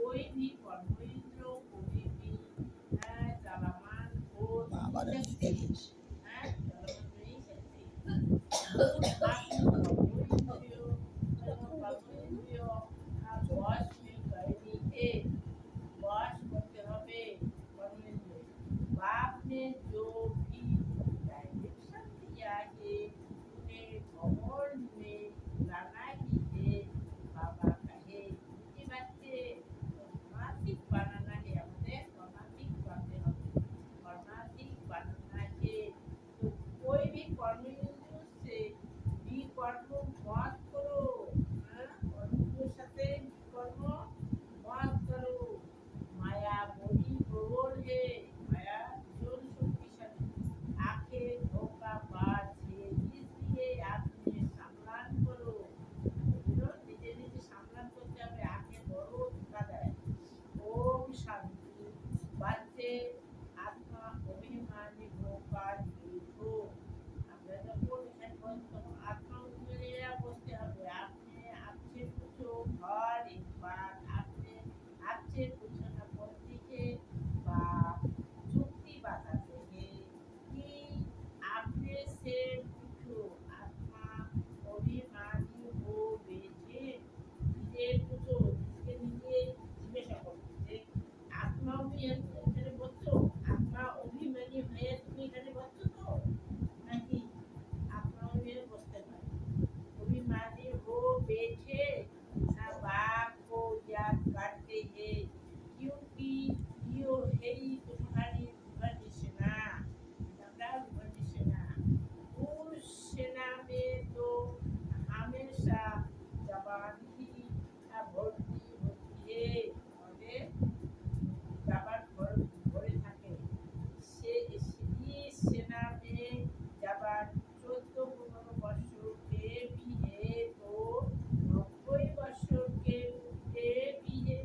कोई भी कर्मेंद्र कभी भी चलमान हो नहीं सकते। चलमान नहीं सकते। आपने कर्मेंद्रियों कर्मेंद्रियों वश में करनी है। वश करते হবে कर्मेंद्रियों। बाप ने जो भी डायरेक्शन दिया है उन्हें अमल में लाना ही है। बाबा कहे कि बच्चे कर्मातीत बनाना है, हमें कर्मातीत करते হবে। कर्मातीत बनाना है तो कोई भी कर्मेंद्रियों से विकर्म मत करो। कर्मेंद्रियों সাথে বিকর্ম मत करो। माया बड़ी प्रबल है। माया भीषण शक्तिशाली। आंखें धोखाबाज है, इसलिए आपने সামলান करो। নিজে নিজে সামলান করতে হবে। আঁকে বড় ধোকা দেয়। ওম শান্তি। বাচ্চে আত্মা অভিমানী হোকার দীর্ঘ। আমরা যখন এখানে বসবো তখন আত্মা অভিমানীরা বসতে হবে। আপনি आपसे पूछो हर एक बात आपने आपसे पूछना पड़ती है বা যুক্তি বাতাতে हैं कि आपने से पूछो आत्मा অভিমানী हो বেঁচে নিজে पूछो নিজকে নিজে জিজ্ঞাসা করো যে আত্মা অভিমানী এখানে বসছো, আত্মা অভিমানী হয়ে তুমি এখানে বসছো তো নাকি আত্মা অভিমানী বসতে পারে। अभिमानी हो बैठे बाप को याद करते हैं क्योंकि यो है ही तुम्हारी भगवानी सेना। भगवानी सेना उस सेना में तो हमेशा जवान ही भर्ती होती है और जवान भरे থাকে। से इसलिए सेना में जवान 14-15 वर्षों के भी है तो 90 वर्षों के बूढ़े भी है।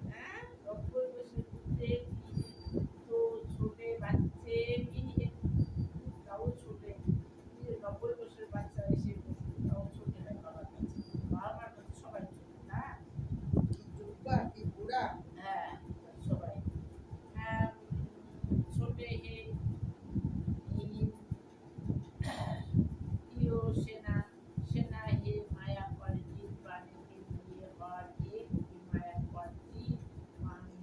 90 वर्षों के बूढ़े भी है तो छोटे बच्चे भी है। তাও ছোটে 90 বছরের বাচ্চা এসে তাও ছোট হয় বাবার কাছে। বাবা মার কাছে সবাই ছোট না, কি বুড়া হ্যাঁ সবাই ছোটে হে यो सेना सेना ये माया पर जीत पाने के लिए और एक की माया पर जीत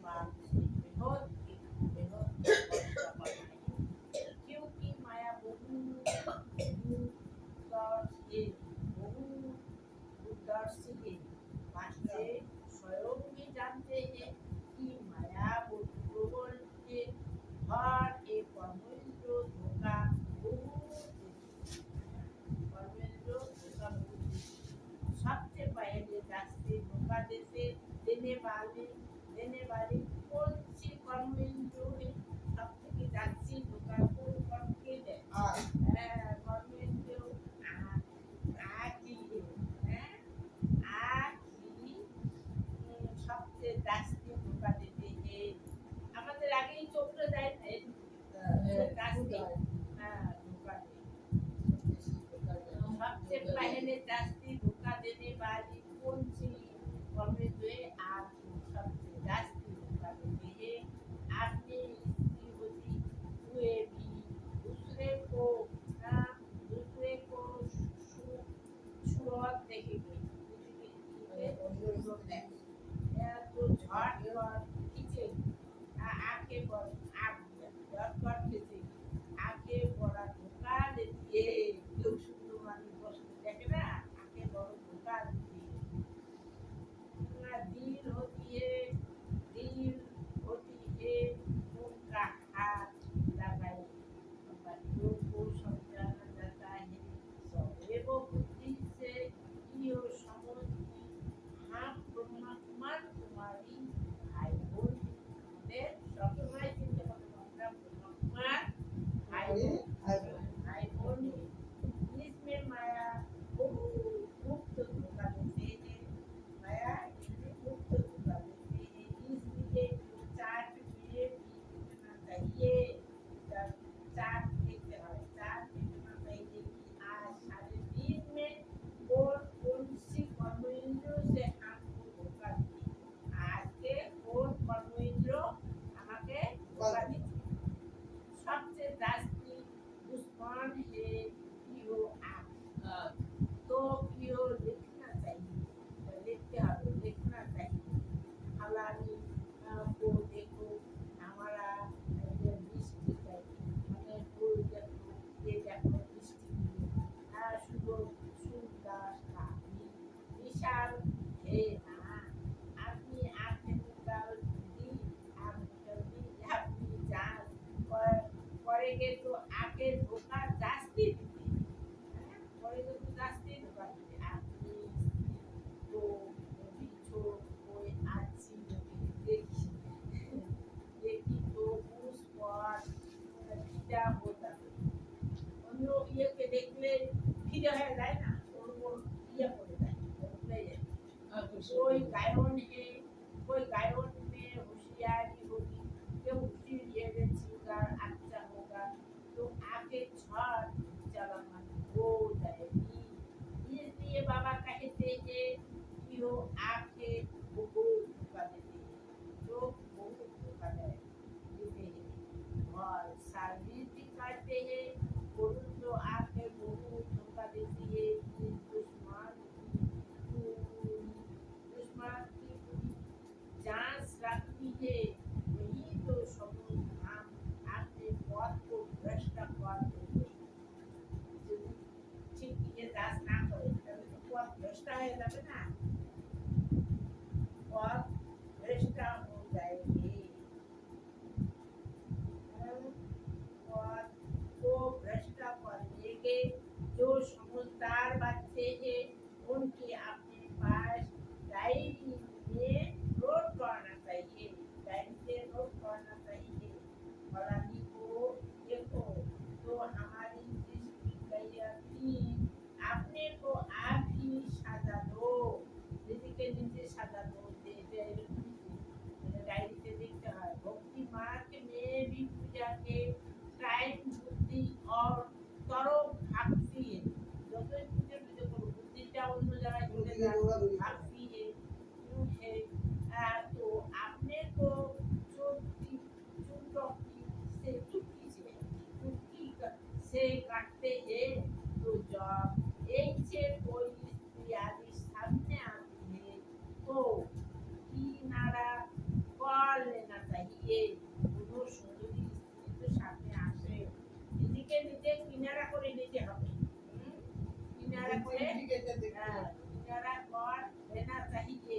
बात से बेहद क्योंकि माया बहुदर्शी है। मास्टर स्वयं भी जानते हैं कि माया बहुत प्रबल है और एक कर्मेंद्र धोखा बहुत सबसे पहले रास्ते धोखा देने वाली कौन सी कर्मेंद्र है। सबसे की रास्ते धोखा को करके दे कर्मेंद्र आखी है आखी सबसे रास्ते धोखा देते हैं। আমাদের আগেই চোখটা দেয় রাস্তে ধোকা দেয়। सबसे पहले जास्ती धोखा देने वाली कौन सी कर्मेंद्र आप सबसे जास्ती धोखा देते हैं। आपने स्त्री होती हुए भी दूसरे को छुआत देखेंगे तो झट कर खींचेगी आके पर आग झट कर खींचेगी आके बड़ा धोखा देती है। लोग शुद्ध मानी वस्तु देखे ना आके बड़ा धोखा देती है। दिल होती है उनका हाथ लगाई बच्चों को समझाना जाता है सदैव बुद्धि से यो समझती हम ब्रह्मा कुमार कुमारी भाई बोल सब समय चिंता कोई गायन है, कोई गायन में होशियारी होगी, ये ये सिंगर अच्छा होगा, तो आगे छठ चलन हो जाएगी। इसलिए बाबा कहते हैं कि वो आके बहुत धोखा देते हैं, जो बहुत धोखा देते हैं और सर्विस भी करते हैं। पुरुष जो आके बहुत धोखा देती है, ये दुश्मन की पूरी जांच रखती है, वही तो समूह हम अपने पद को भ्रष्ट कर देते हैं। যদি ঠিক ये जांच ना करे तभी तो पद भ्रष्ट है तभी ना पद भ्रष्ट हो जाएगी। पद को भ्रष्ट करने के जो समझदार बच्चे हैं उनके अपने पास डायरी में नोट करना चाहिए, डायरी से नोट करना चाहिए। फलानी को देखो तो हमारी दृष्टि गई थी, अपने को आप ही सजा दो, दीदी के नीचे सजा दो दे डायरी से देखते हैं। भक्ति मार्ग में भी पूजा के टाइम बुद्धि और करो भक्ति है, যতই পুজো পুজো করো বুদ্ধিটা অন্য জায়গায় চলে যায়, भक्ति है क्यों है तो अपने को चुटकी से काटते हैं। तो जब एक से कोई स्त्री आदि सामने आती है तो किनारा कर लेना चाहिए। दोनों सुंदरी स्त्री तो सामने आसे নিজেকে নিজে কিনারা করে নিতে হবে, किनारा করে किनारा कर लेना चाहिए।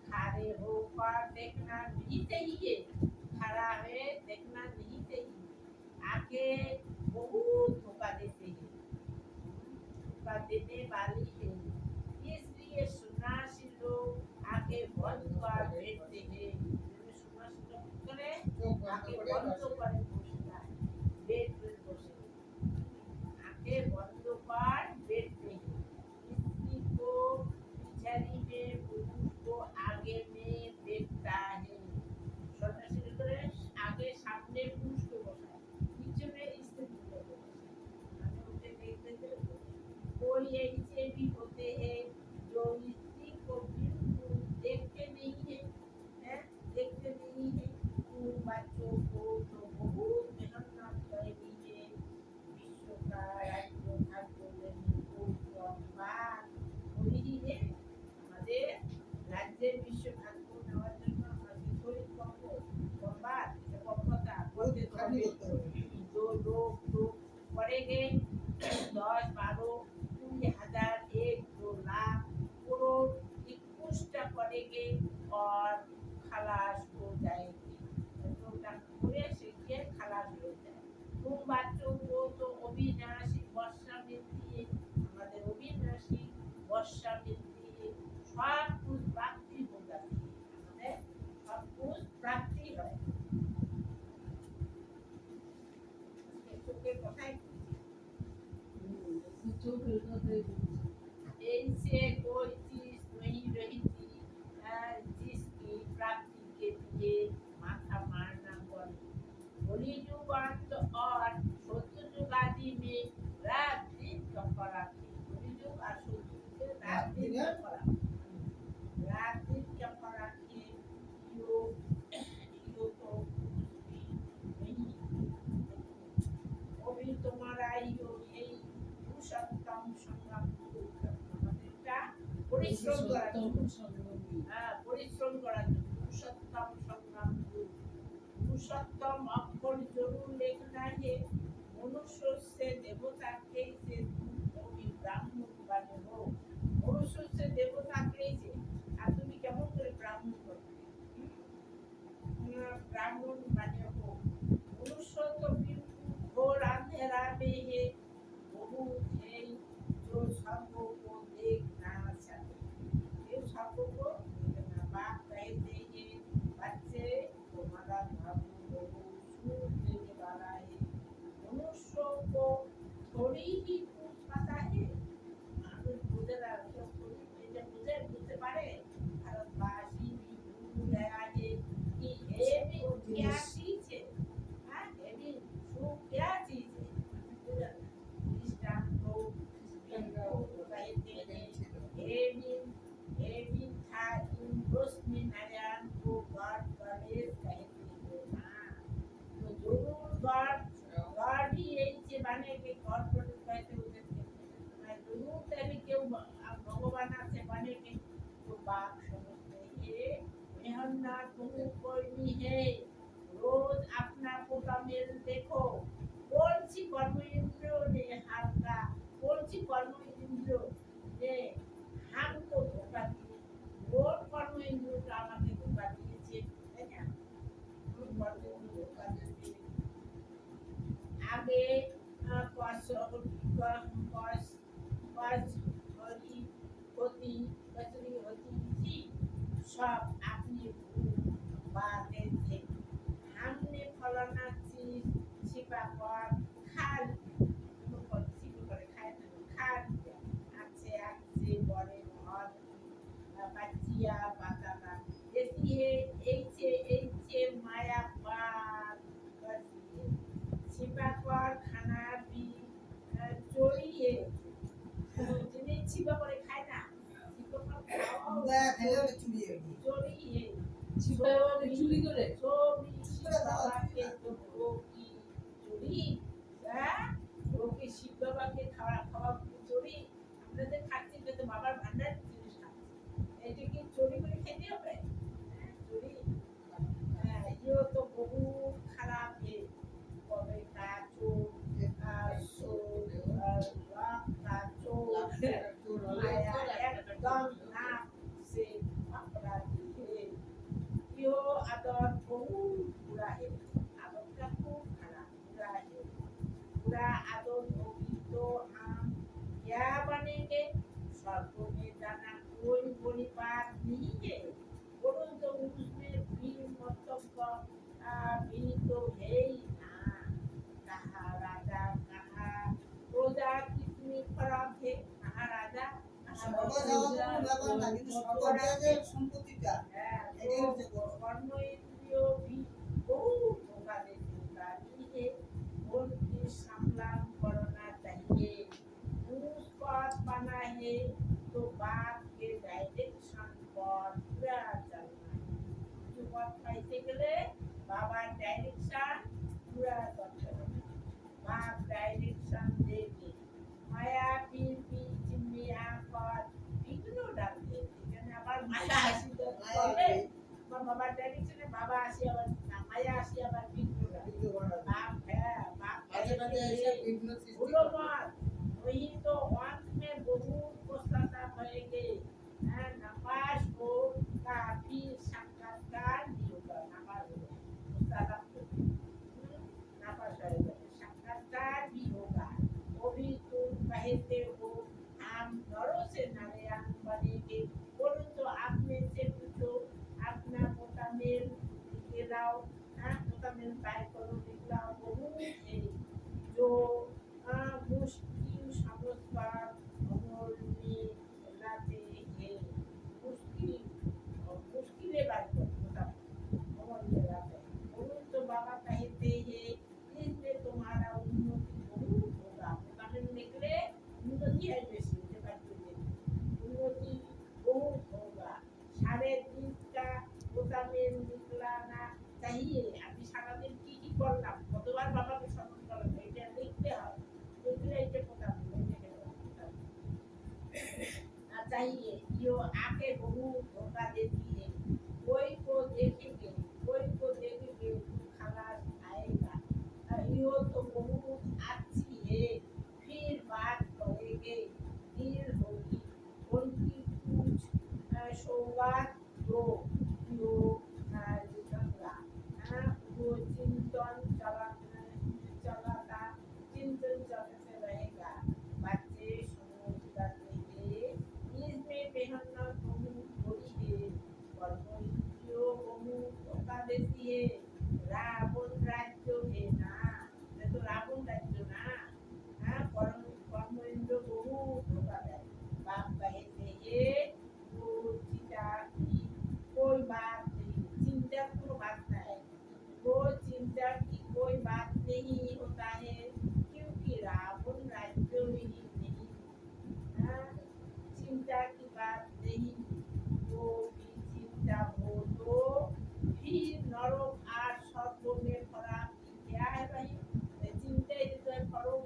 खड़े होकर देखना नहीं चाहिए, खड़ा है देखना नहीं चाहिए। आके बहुत धोखा देते हैं, धोखा देने वाली है, इसलिए सन्यासी लोग आके बंद कर बैठते हैं। सन्यासी लोग करे आके बंद कर बैठता है, बेड पे बसे आके बंद कर बैठते हैं। स्त्री को पिछाड़ी में, पुरुष को आगे में बैठता है। सन्यासी लोग करे आगे सामने पुरुष को बसाए, पीछे में स्त्री को बसाए। कोई ऐसे भी होते हैं जो स्त्री को बिल्कुल देखते नहीं है, देखते नहीं है। उन बच्चों को तो बहुत मेहनत करेगी है, विश्व का राज्य भाग्य लेने को बात वही है। আমাদের রাজ্যের বিশ্ব ভাগ্য নেওয়ার জন্য আমরা বিপরীত করবো করবার কথা করতে হবে। जो लोग पढ़ेंगे 10, 12, 20,000, 1, 2 लाख करोड़ की पुष्ट पढ़ेंगे और खलास हो जाएंगे। तो पूरे सीखे खलास हो जाए। तुम बच्चों को तो अविनाशी वर्षा मिलती है, हमारे अविनाशी वर्षा मिलती है, सब कुछ प्राप्ति हो जाती है, हमारे सब कुछ प्राप्ति है। इनसे कोई चीज नहीं रही थी जिसकी प्राप्ति के लिए माथा मारना पड़े। होली युग अंत और सत्य युग आदि में रात दिन कपड़ा थी। होली युग और सत्य युग रात दिन कपड़ा, रात दिन कपड़ा के यो यो तो नहीं। अभी तुम्हारा यो यही पुरुषोत्तम संगम আমাদেরটা পরিশ্রম করার জন্য, পরিশ্রম করার জন্য पुरुषोत्तम संगम पुरुषोत्तम अक्षर जरूर लिखना है। मनुष्य से देवता कैसे তুমি ব্রাহ্মণ बने हो, मनुष्य से देवता कैसे আর তুমি কেমন করে ব্রাহ্মণ করবে, ब्राह्मण बने हो। मनुष्य तो बिल्कुल घोर अंधेरा में है, बहुत है जो सबको को देखना चाहते, ये सबको को देखना। बाप कहते हैं बच्चे तुम्हारा धर्म बहुत सूझ देने वाला है। मनुष्य को थोड़ी ही कुछ पता है, মানুষ বুঝে না, বুঝতে পারে আর जाने के गॉड प्रोड्यूस कहते हुए जरूर तेरी क्यों भगवान से बने के तो बात समझते ये मेहनत तुम कोई नहीं है रोज अपना पूरा मेल देखो कौन सी कर्म इंद्रियों ने हल्का कौन सी कर्म इंद्रियों ने हमको धोखा दिए कौन कर्म इंद्रियों का हमें धोखा दिए है क्या कर्म इंद्रियों धोखा दिए आगे कौश कौश कौश होती कचरी होती थी सब अपनी भूल बातें थे हमने फलाना चीज छिपा कर खा छिपा कर खाए खा लिया अच्छे अच्छे बड़े घर बच्चिया बाताना ऐसी है ऐसे माया पार करती है छिपा कर खाना भी चोरी है जिन्हें छिपा कर खाए ना छिपा कर खाओ चोरी है চুরি করে বাবাকে তো কি চুরি হ্যাঁ ওকে শিব বাবাকে খাওয়া খাওয়া চুরি আমরা যে খাচ্ছি এটা তো বাবার ভান্ডার জিনিস খাচ্ছি এটা কি চুরি করে খেতে হবে চুরি হ্যাঁ ইও তো বহু খারাপ হে কবে কাচো সো কাচো একদম না সে अपराधी है यो आदर बहुत बुरा है आदर का खूब खराब बुरा है बुरा आदर होगी तो हम क्या बनेंगे स्वर्ग में जाना कोई बड़ी बात नहीं है परंतु उसमें भी मतलब भी तो है ही ना कहा राजा कहा प्रजा कितनी खराब है कहा राजा সম্পত্তিটা এটাই হচ্ছে কর্ম ইন্দ্রিয় বহু ধোকা देता है उनकी संभाल करना चाहिए उसपर बना है तो बाप के डायरेक्शन पर पूरा चलना है जो बात पाइते गले बाबा डायरेक्शन पूरा करते हैं बाप डायरेक्शन देंगे माया पीर चिन्ह पर विघ्न डालते এখানে আবার মায়া আসি তো বলে বাবা ডাইরেকশনে বাবা আসি আবার মায়া আসি আবার বিঘ্ন ডালে বাপ হ্যাঁ বাপ মাঝে মাঝে এসে বিঘ্ন সৃষ্টি ভুলো মত वही तो अंत में बहुत पश्चाताप होएंगे नमाज को काफी साक्षात्कार नहीं होगा नमाज पश्चाताप नापास होएगा साक्षात्कार भी होगा वो भी तुम कहते हो हम घरों से नारायण बनेंगे बोलो तो आपने से पूछो अपना पोता मेल दिखलाओ पोता मेल पाए करो दिखलाओ बहुत है जो मुश्किल समझवा अमल में लाते हैं मुश्किलें बात को पोता अमल में लाते हैं बोलो तो बाबा कहते हैं इसमें तुम्हारा उन्नति बहुत होगा पोता मेल निकले उन्नति है बेसी उन्नति बहुत होगा सारे दिन का मोताबिक निकलना चाहिए अभी सारा दिन की करलाम কতবার বাবাকে স্মরণ করলাম এটা লিখতে হয় লিখলে এটা মোতাবিক चाहिए यो आके बहुत धोखा देती है कोई को देखेंगे कोई को देखेंगे तो खलास आएगा यो तो बहुत अच्छी है फिर बात करेंगे देर होगी उनकी कुछ सौगात दो जो गंगा वो चिंतन चलाता चिंतन चलते रहेगा बच्चे समझ जाते हैं इसमें मेहनत बहुत थोड़ी है कर्म इंद्रियों बहुत धोखा देती है रावण राज्य है ना तो रावण राज्य ना कर्म इंद्रियों बहुत धोखा देते बाप कहते हैं वो चिंता की कोई बात नहीं चिंता को बात है वो चिंता की कोई बात नहीं होता है क्योंकि रावण राज्य में ही नहीं चिंता की बात नहीं वो भी चिंता हो तो फिर नरक और स्वर्ग में फराक क्या है भाई चिंता तो फरोग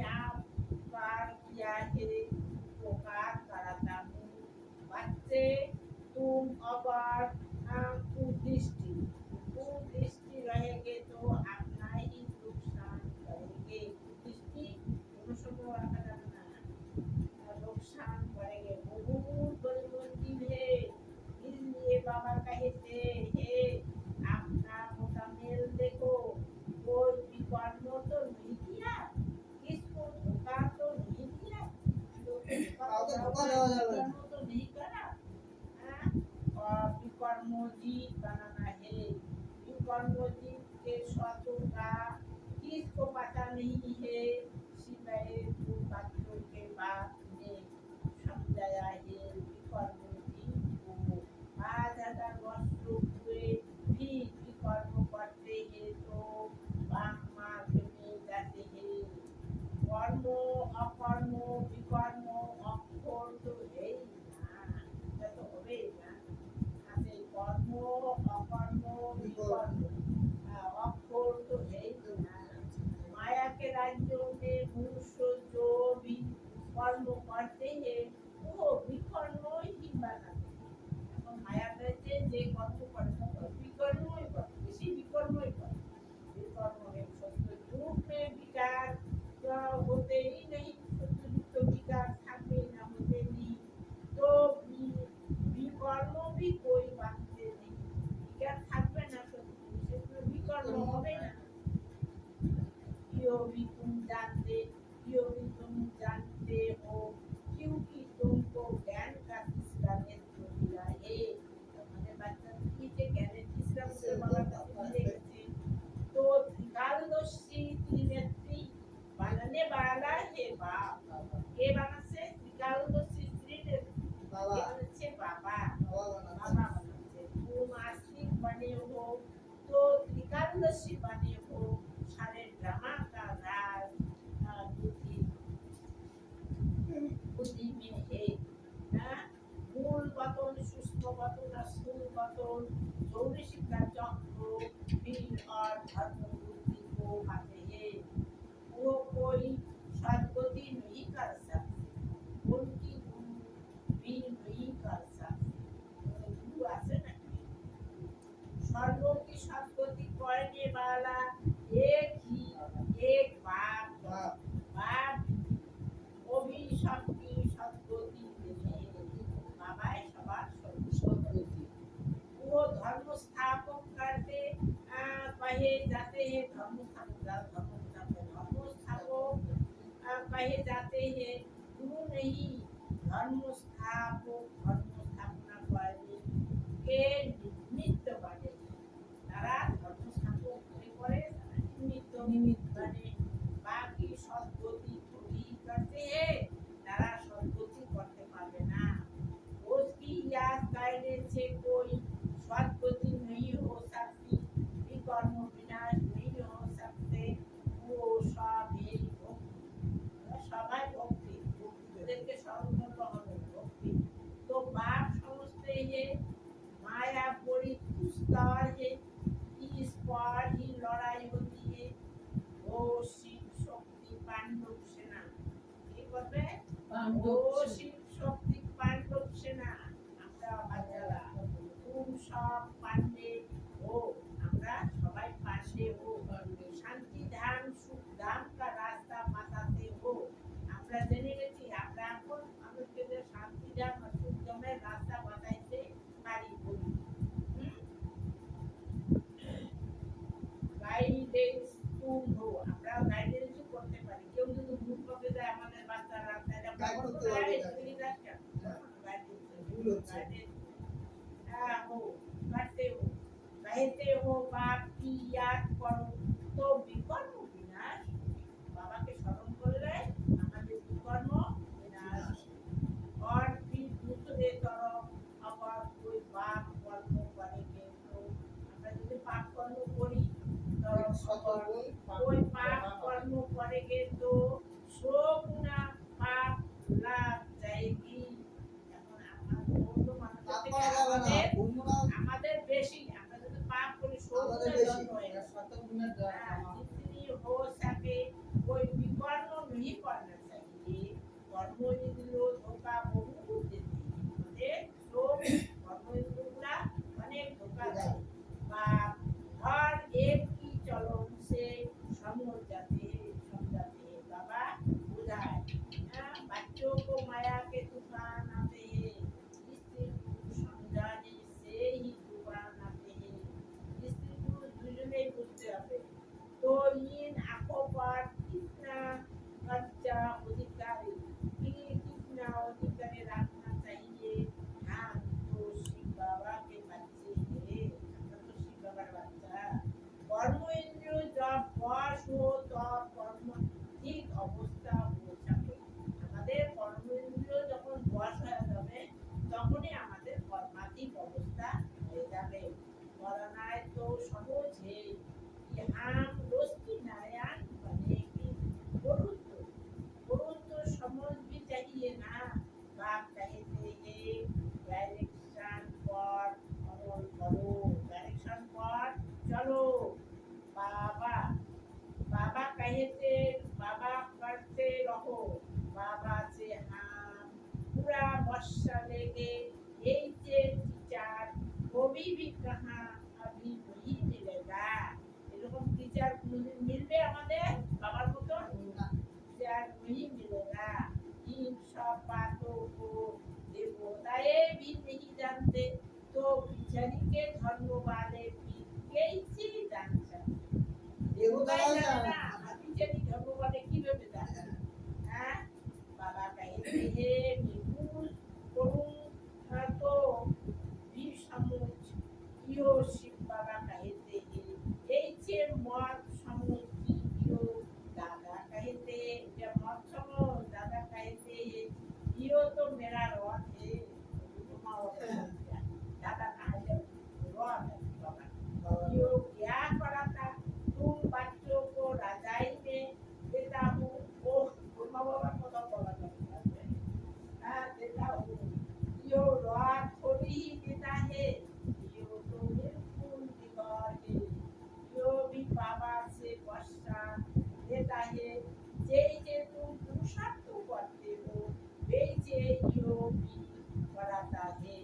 आप पार किया है पुकार कराता हूँ बच्चे तुम अगर कुदृष्टि रहेंगे तो अपना ही नुकसान करेंगे कुदृष्टि दोनों रखा जाता ना नुकसान करेंगे बहुत बड़ी मंजिल है इसलिए बाबा कहते हैं अपना मुकम्मल देखो कोई विकर्म तो नहीं किया किसको धोखा तो नहीं दिया विकर्म तो नहीं करा हाँ? और विकर्मोजित बनाना है विकर्मोजित के स्वतों का किसको पता नहीं है सिवाय दो बातों के बाद ने समझाया है विकर्मोजित को 5000 वर्ष हुए भी विकर्म करते हैं तो वाम मार्ग में जाते हैं कर्म अकर्म विकर्म अक्षर तो है ही ना এটা তো হবেই না আছে কর্ম অকর্ম বিকর্ম অক্ষর तो है ही ना माया के राज्यों में मनुष्य जो भी कर्म करते हैं वो विकर्म ही बनाते हैं এখন মায়া कहते যে কর্ম করে विकर्मই করে বেশি विकर्मই করে विकर्म है सत्य रूप में विकार होते ही नहीं सत्युक्त विकार থাকবে না होते नहीं तो विकर्म भी कोई बांधते नहीं विकार থাকবে না সত্য विकर्म হবে না यो भी तुम जानते हो क्योंकि तुमको ज्ञान का तीसरा नेत्र मिला है हमारे बच्चा के ज्ञान तीसरा नेत्र बाबा का मिलेगा तो त्रिकालदर्शी त्रिनेत्री बनाने वाला है बाप ये बना से त्रिकालदर्शी त्रिनेत्री बाबा से बाबा बना से तुम आस्तिक बने हो तो त्रिकालदर्शी बने हो सारे ड्रामा का राज बुद्धि में है मूल पतन सूक्ष्म पतन स्थूल पतन चौरासी का चक्र बीज और धर्म बुद्धि को आते हैं वो कोई सद्गति नहीं कर सकते उनकी गुरु भी नहीं कर सकते गुरु आसे ना सर्वों की सद्गति करने वाला एक बाप वो भी सबकी सद्गति बाबा सवार सद्गति वो धर्म स्थापन करते कहे जाते हैं धर्म स्थापक कहे जाते हैं गुरु नहीं धर्म स्थापना करने के निमित्त बने তারা ধর্ম স্থাপন করে निमित्त बने बाकी सद्गति थोड़ी करते हैं तारा सद्गति करते पारबे ना उसकी याद करने से कोई सद्गति नहीं हो सकती विकर्म विनाश नहीं हो सकते वो सब यही सबाई भक्ति ওদেরকে স্মরণ করতে হবে ভক্তি तो बाप समझते हैं माया बड़ी दुस्तर है इस पर ही लड़ाई होती है ओ शिव शक्ति पांडव सेना ये করবে ও শিব শক্তি পাণ্ডব সেনা আমরা বাচ্চারা তুম সব পান্ডে ও আমরা সবাই পাশে ও শান্তি ধাম সুখ ধাম का रास्ता बताते हो আমরা জেনে গেছি আমরা এখন আমাদের শান্তি ধাম আর সুখ ধামের রাস্তা বাতাইতে পারি বলি গাইডেন্স তুম হো আমরা গাইডেন্স করতে পারি কেউ যদি ভুল পথে যায় আমাদের বাচ্চা রাস্তায় আমরা করতে পারি ভুল হচ্ছে হ্যাঁ हो कहते हो बाप की याद करो तो विकर्म विनाश बाबा के स्मरण करले আমাদের विकर्म विनाश और फिर दूसरे तरफ अगर कोई पाप कर्म करेंगे तो আমরা যদি পাপ কর্ম করি कोई पाप कर्म करेंगे तो 100 गुना पाप लाग जाएगी এখন আমাদের বেশি আমরা যদি পাপ করি 100 গুণা দণ্ড হয় 100 গুণা দণ্ড भी नहीं जानते तो बिचारी के धर्म वाले भी कैसे जान सकते कोई जाने ना बिचारी धर्म वाले কিভাবে জানে হ্যাঁ বাবা कहते हैं निपुण করুন तो বিষামুচ ইও শিব বাবা कहते हैं এই যে মদ সমুচি ইও दादा कहते जब मौत समो दादा कहते यो तो मेरा रॉड है दादा कहते रॉड है बाबा यो क्या करा था तुम बच्चों को रजाई में देता हूँ वो बाबा को तो बोला देता हूँ यो रॉड थोड़ी ही देता है यो तो बिल्कुल बिगाड़ है यो भी बाबा से पश्चात देता है जे तुम पुरुषार्थ करते हो वे जे यो भी कराता है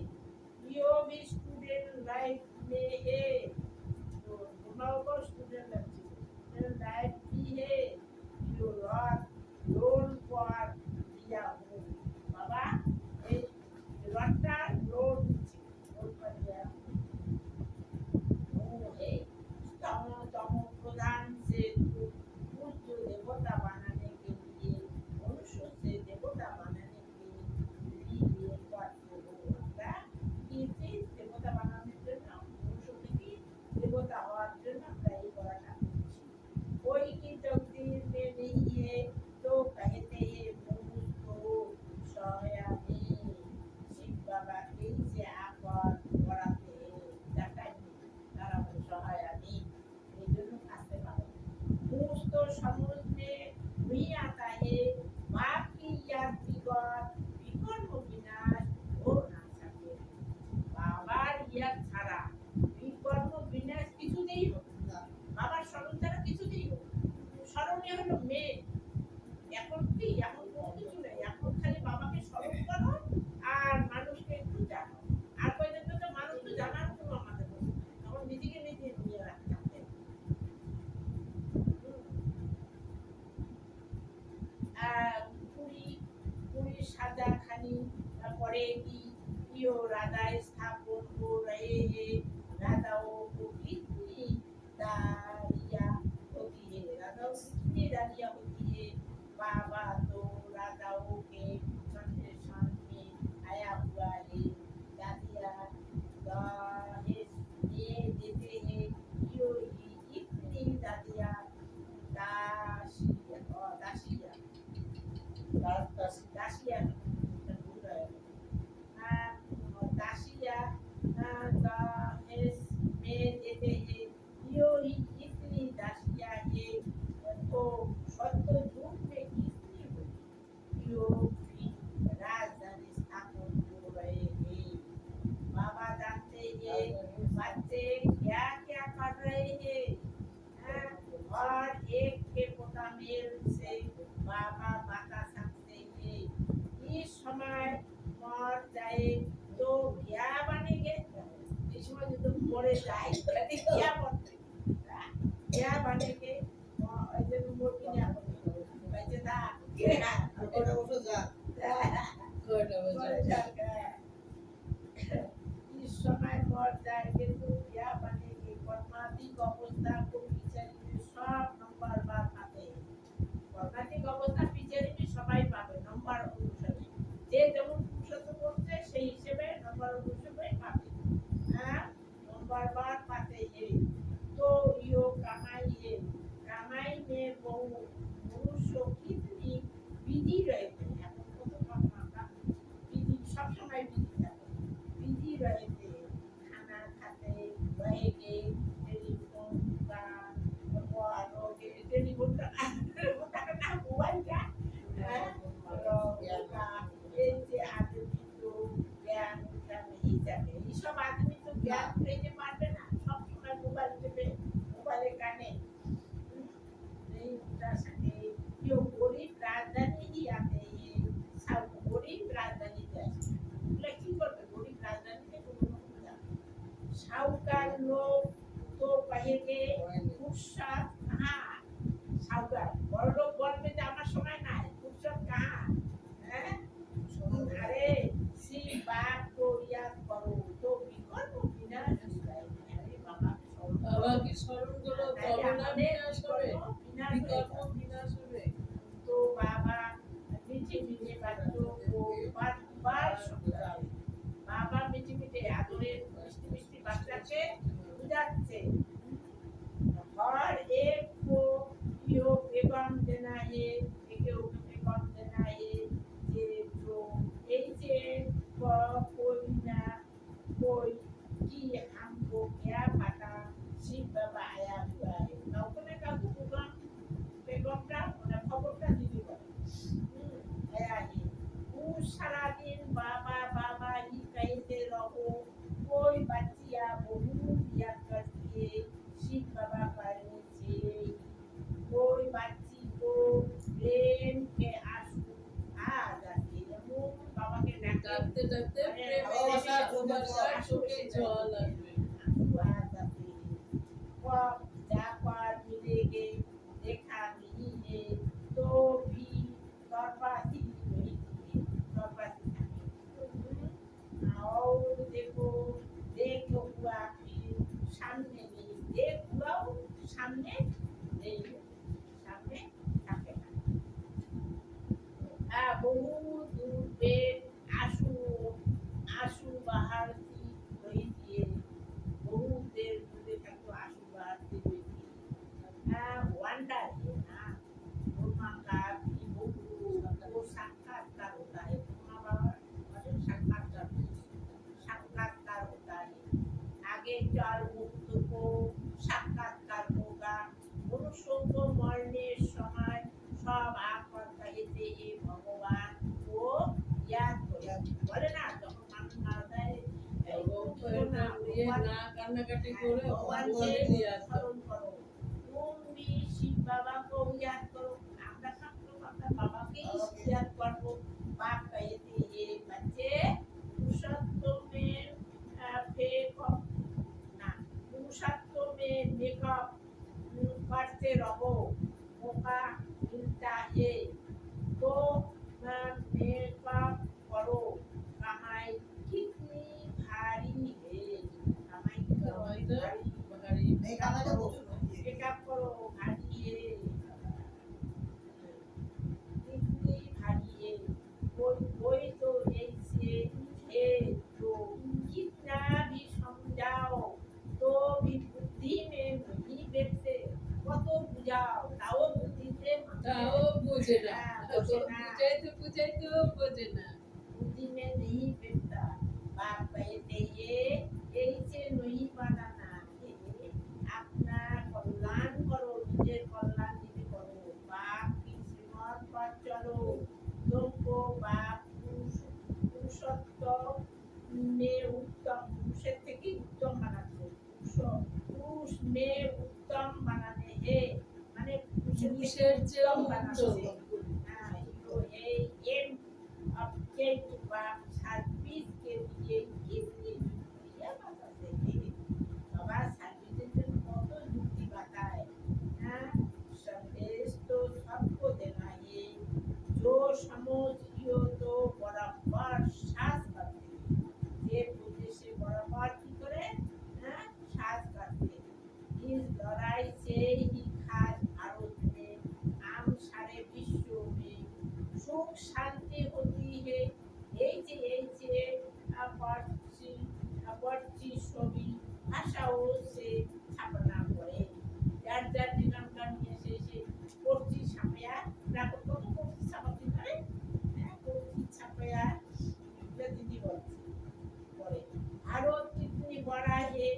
यो भी स्टूडेंट लाइफ में है तो दोनों स्टूडेंट लाइफ भी है यो लोन पर दिया हूँ बाबा रट्टा लोन पर दिया है तमो प्रधान से पूज्य देवता बनाने के लिए मनुष्य से देवता बनाने के लिए करते हो कि देवता बनाने के लिए मनुष्य की देवता हওয়ার জন্য আমরা এই করাটা করছি कोई की तकदीर में नहीं है तो कहते हैं मनुष्य सहायमी शिव बाबा कैसे आकर कराते हैं तारा सहायमी এই জন্য আসতে পারে मुझ तो समझ में नहीं आता है बाप की याद बिगड़ विकर्म विनाश हो ना सके बाबार याद ছাড়া বিকর্ম বিনাশ কিছুতেই হবে না বাবার স্মরণ ছাড়া কিছুতেই হবে স্মরণীয় হলো মেয়ে এখন কি এখন কোনো কিছু নেই এখন খালি বাবাকে স্মরণ করো আর মানুষকে একটু জানো আর পর্যন্ত তো মানুষ তো জানার কোনো আমাদের তখন নিজেকে নিজে নিয়ে রাখতে पूरी साजा खानी पड़ेगी यो राधा स्थापन हो रहे हैं राधाओं को कितनी दारियां होती है राधाओं कितनी दारियां होती है बाबा तो राधाओं के संदेशन में आया हुआ है दादिया दहेज ये देते हैं यो इतनी दादिया दासिया दासिया दहेज में देते हैं यो इतनी दासिया है तो सत्य झूठ में कितनी होगी यो भी राजधानी स्थापन हो रहे हैं बाबा जानते हैं बच्चे क्या क्या कर रहे हैं और एक के पोतामेल से बाबा बता सकते हैं इस समय मर जाए तो क्या बनेंगे इस समय जो मरे जाए कहते क्या बनते क्या बनेंगे ऐसे मोटी क्या बनेंगे वैसे था क्या कोटा उसे जा इस समय मर जाएंगे तो क्या बनेंगे परमात्मिक अवस्था को বিচারিত সব নম্বর বার পাবে परमात्मिक अवस्था বিচারিত সবাই পাবে নম্বর অনুসারে যে যেমন পুরুষত্ব করছে সেই হিসেবে নম্বর অনুসারে পাবে হ্যাঁ নম্বর বার পাতে है तो यो कमाई है कमाई में बहु मनुष्य कितनी विधि रहते हैं अपन को तो कमाता विधि सब समय विधि रहते खाना खाते रहेंगे टेलीफोन का जाते हर एक को यो पैगाम देना है एक पैगाम देना है যে তো এই যে कोई ना कोई कि हमको क्या पता शिव बाबा आया हुआ है नौकने का पैगामটা ওরা খবরটা দিতে পারে आया है वो सारा दिन बाबा बाबा ही कहते रहो कोई बच्चियां बहुत याद करती है शिव बाबा का नीचे कोई बच्ची को प्रेम के आंसू आ जाते हैं वो बाबा के ডাকতে ডাকতে প্রেমের চোখে জল আসবে आंसू आ जाते हैं कब जाकर मिलेंगे देखा नहीं है तो भी बर्बादी नहीं है बर्बादी और देखो देखो हुआ फिर सामने नहीं देख हुआ सामने नहीं सामने থাকে না बहुत दूर पे आंसू आंसू बहाती हुई थी बहुत देर दूर तक तो आंसू बहाती हुई थी वंडर है ना ब्रह्मा का भी वो साक्षात्कार होता है ब्रह्मा बाबा मतलब साक्षात्कार होता है आगे चल मुक्त को साक्षात्कार होगा मनुष्यों को मरने समय सब आकर कहते हैं भगवान को याद करो बोले ना যখন মানুষ মারা যায় ইয়ে না কান্নাকাটি করে भगवान ভগবানকে के ইয়াদ করো। स्मरण करो तुम भी शिव बाबा को याद करो আমরা সব अपना बाबा के ही याद करो बाप कहते हैं बच्चे पुरुषत्व में फेंको ना पुरुषत्व में मेकअप करते रहो मौका मिलता है तो मेकअप करो कमाई कितनी भारी है कमाई সবাই তো भारी ভারী मेकअप करो भारी है कितनी भारी है कोई तो ऐसे है जो कितना भी समझाओ तो भी बुद्धि में नहीं बैठते কত বুঝাও তাও বুদ্ধিতে তাও বোঝে না বোঝে না বুঝাইতেও বোঝে না बुद्धि में नहीं बैठता बाप कहते ये ऐसे नहीं बनाना है अपना कल्याण करो निजे कल्याण निजे करो बाप की श्रीमत पर चलो तुमको बाप पुरुषत्व में उत्तम पुरुषेर থেকে उत्तम बनाते पुरुष में उत्तम बनाने हैं माने পুরুষের চেয়েও बनाते উত্তম। हाँ तो ये एम object बाप सर्विस के लिए कितनी युक्तियाँ बताते हैं बाबा सर्विस के कत युक्ति बताए हाँ संदेश तो सबको देना है जो समझियो तो बराबर साथ करते ये बुद्धि से बराबर की करे हाँ साथ करते इस लड़ाई से ही खास भारत में आम सारे विश्व में सुख शांति होती है এই যে अपरची ছবি ভাষাও সে ছাপানা করে যার যার জীবনটা নিয়ে এসে পড়ছি ছাপায়া রাখো কত পড়ছি ছাপাতে পারে হ্যাঁ পড়ছি ছাপায়া दीदी बोलती करे आरो कितनी बड़ा है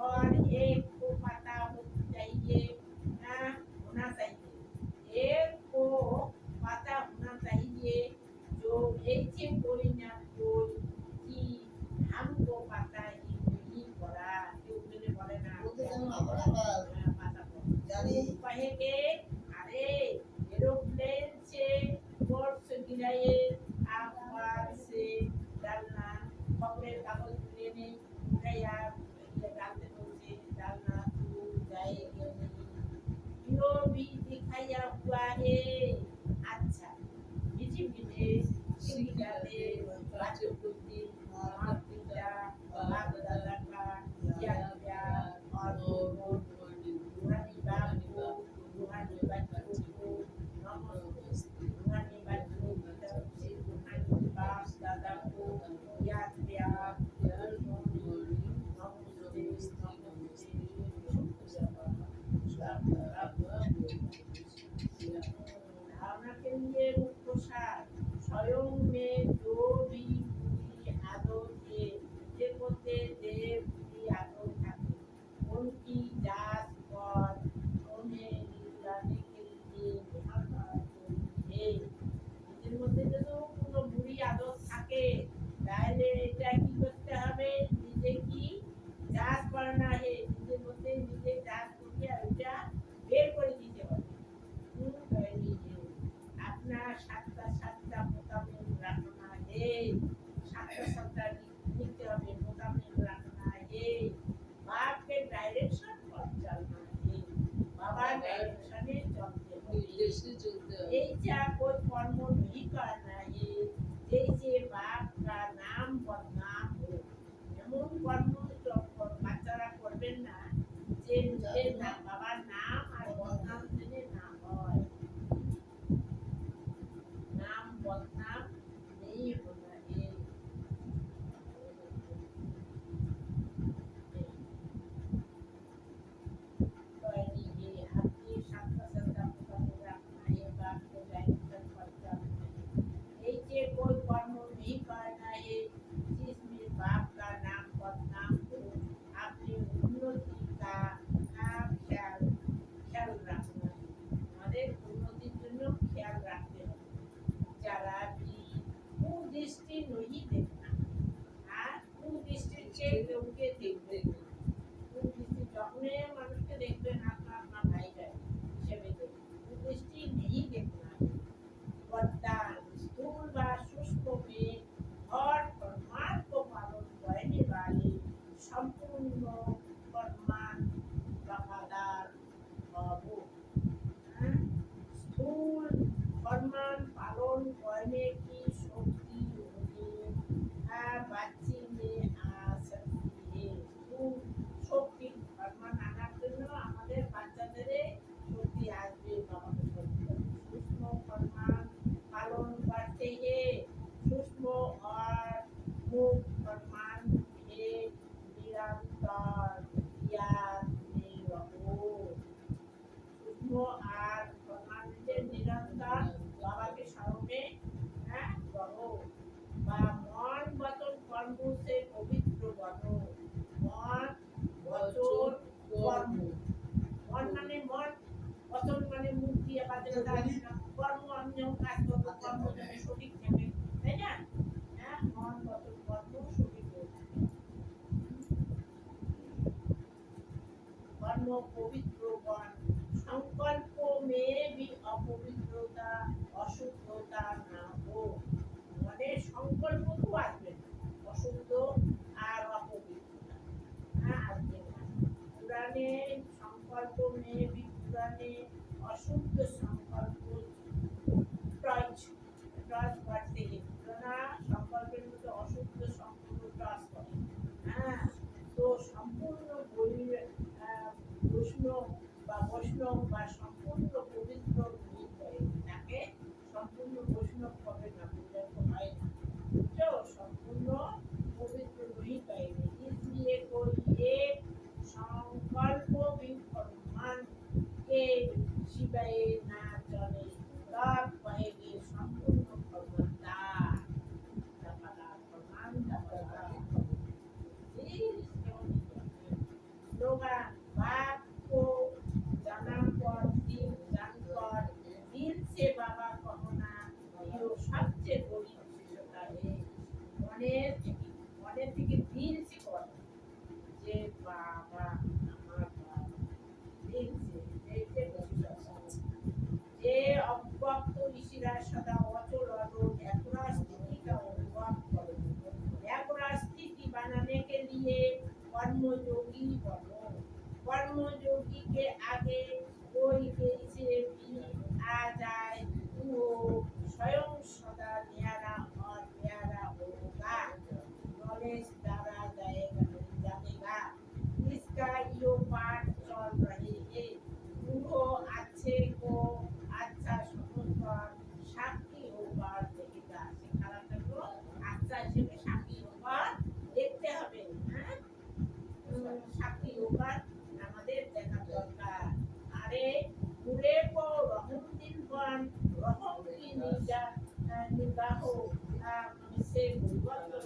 और एक को पता होना चाहिए होना चाहिए एक को पता होना चाहिए जो ऐसे कोई ना कोई कि हमको पता ही नहीं पड़ा क्यों मैंने बोले ना पता जानी। कहेंगे अरे एरोप्लेन से बर्फ गिराए आसमान से डालना कपड़े कागज लेने गया डालते बोलते डालना तू जाएगा नहीं यो भी दिखाया हुआ है अच्छा मीठी मीठे सिखाते बच्चों को दिन माँ पिता बाप दादा का क्या क्या और रूहानी बाप को रूहानी बच्चों को नमस्ते रूहानी बच्चों की तरफ से रूहानी बाप दादा को याद प्यार नमस्ते नमस्ते সাতটা সাতটা মোতাবেক রাখো না হে, সাতটা সাতটা লিখতে হবে মোতাবেক রাখো না হে, বাপকে ডাইরেকশন पर चलना है, बाबा डायरेक्शने चलते হবে। নির্দেশে চলতে হবে। এই যা कोई कर्म नहीं करना है, जैसे बाप का नाम बदनाम हो, এমন কর্ম বাচ্চারা করবেন না যে নিজের নাম বাবার নাম আর বদনাম জেনে না হয়, नाम बदनाम नहीं होना है। आपकी शास्त्र संस्था को रखना है, बाप को डायरेक्शन पर चलना है, ऐसे कोई कर्म नहीं करना है जिसमें बाप का नाम बदनाम हो, अपनी उन्नति का ख्याल ख्याल रखना है, हमारे उन्नति जন্য ख्याल रखते हैं, जरा भी कुदृष्टि नहीं देखना, कुदृष्टि से लोगों देखते हैं, कुदृष्टि अपने मनुष्य देखते हैं, अपना अपना भाई है हिसेबे देखते, कुदृष्टि नहीं देखना है, वरदान स्थूल व सूक्ष्म में और परमार्थ को पालन करने वाले संपूर्ण परमान वफादार हो, स्थूल फरमान पालन करने की शक्ति उन्हें बच्चे में आ सकती है, स्थूल शक्ति फरमान आनार জন্য আমাদের বাচ্চাদের শক্তি আসবে বাবাকে করতে, सूक्ष्म फरमान पालन करते हैं, सूक्ष्म और मुख फरमान के निरंतर याद में रहो, सूक्ष्म और फरमान के निरंतर बाबाके স্মরণে रहो, বা মন বচন কর্ম से पवित्र बनो, मन বচন কর্ম, মন মানে মন, বচন মানে মুখ দিয়ে বাজে কথা আসে না, কর্ম আমি যখন কাজ করবো কর্ম যেন সঠিক থাকে, তাই না? মন বচন কর্ম সঠিক হয়ে থাকে, कर्म पवित्र बन, संकल्प में भी अपवित्रता अशुद्धता ना हो, मने संकल्प तो आसबे ना, अशुद्ध और अपवित्रता आसबे ना, पुराने संकल्प में भी पुराने अशुद्ध संकल्प टच करते हैं, पुराना संकल्पेर मধ্যে अशुद्ध संकल्प टच करे, तो संपूर्ण বৈষ্ণব বা সম্পূর্ণ পবিত্র नहीं करे, তাকে সম্পূর্ণ বৈষ্ণব হবে না, বললে তো হয় না, जो संपूर्ण पवित्र नहीं करेंगे, इसलिए कोई एक संकल्प भी फरमान के सिवाय ना चले, तब कहेंगे संपूर्ण फरमानदार, फरमान स्लोगन बाप को जानकर दिल जानकर दिल से बाबा कहना ये सबसे बड़ी विशेषता है, মনে থেকে দিল से कहना যে বাবা আমার বাবা, দিল से এইতে বিশেষতা, যে অব্যক্ত ঋষিরা সদা অচল অটল একরা स्थिति का अनुभव करो, एकरा स्थिति बनाने के लिए कर्मयोगी बनो, कर्मयोगी के आगे कोई कैसे भी आ जाए वो स्वयं सदा न्यारा और प्यारा होगा, नॉलेज द्वारा जानेगा, इसका यो पाठ चल रही है, वो अच्छे को अच्छा समझकर साक्षी होकर देखेगा, सिखाना को अच्छा से साक्षी होकर देखते হবে, সাক্ষী होकर আমাদের দেখা দরকার, আরে पूरे को रहम दिन बन रहम की निगाह से परिवर्तन